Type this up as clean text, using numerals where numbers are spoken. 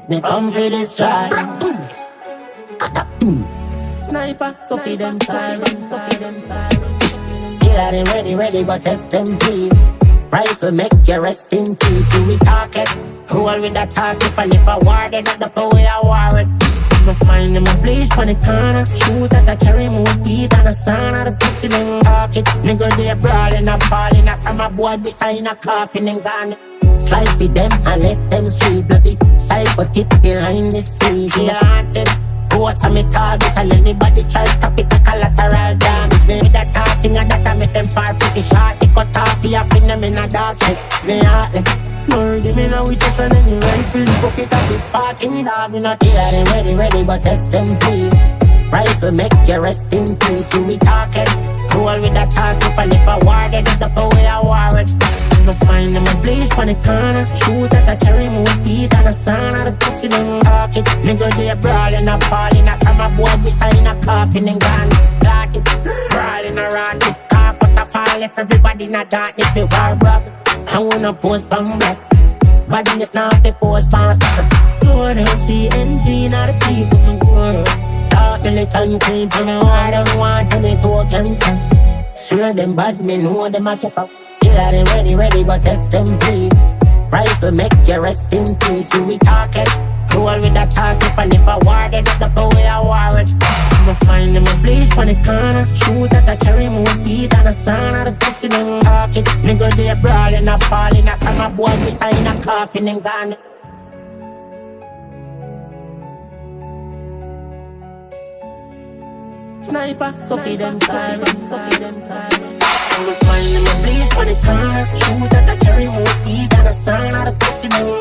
Me come for this try. Sniper, so feed them siren, so feed them siren. Killer them ready, but test them please. Rifle make you rest in peace. Do we talk less? Roll with that talk if and if I war, then not the way I war it. Me find them a bleach on the corner. Shoot as I carry more teeth and a son of the pussy them talk it. Me go there brawling and balling from a boy beside a coffin and gone. Slice with them and let them sweet bloody. Psycho tip behind the scenes. Feel haunted. Force on me target and anybody try stop it a collateral damage. Me with that talking and that I make them far for the shot. They cut off the fin them in a dark shit. Me heartless. Murder me now with just an any rifle. Fuck it up this parking dog. You not killer them ready, but test them please. Rifle make you rest in peace. Do we talk less? Roll with that talk up and if I war, then not the way I war it. Me find them a bleach on the corner. Shoot as I carry more teeth and a son of the pussy them talk it. Me go there brawling and falling from a boy beside a coffin and gone. Lock it, brawling around it. Car bust a fall if everybody not darkness. Me war brother, I wanna post bang black. But then it's not the post bang status. Lord, I see envy in all the people in the world. Talk a little clean to me, why them want any token. Swear them bad, me know them a keep up. Killer them ready, but test them please. Rifle make you rest in peace. Do we talk less? Roll with that talk if and if I war, then not the way I war it. Me find them a bleach on the corner. Shoot as I carry more teeth and a son of the pussy them talk it. Me go there brawling and falling from a boy beside a coffin and gone. Sniper, so feed them siren, so feed them siren. Me find them a bleach on the corner. Shoot as I carry more teeth and a son of the pussy them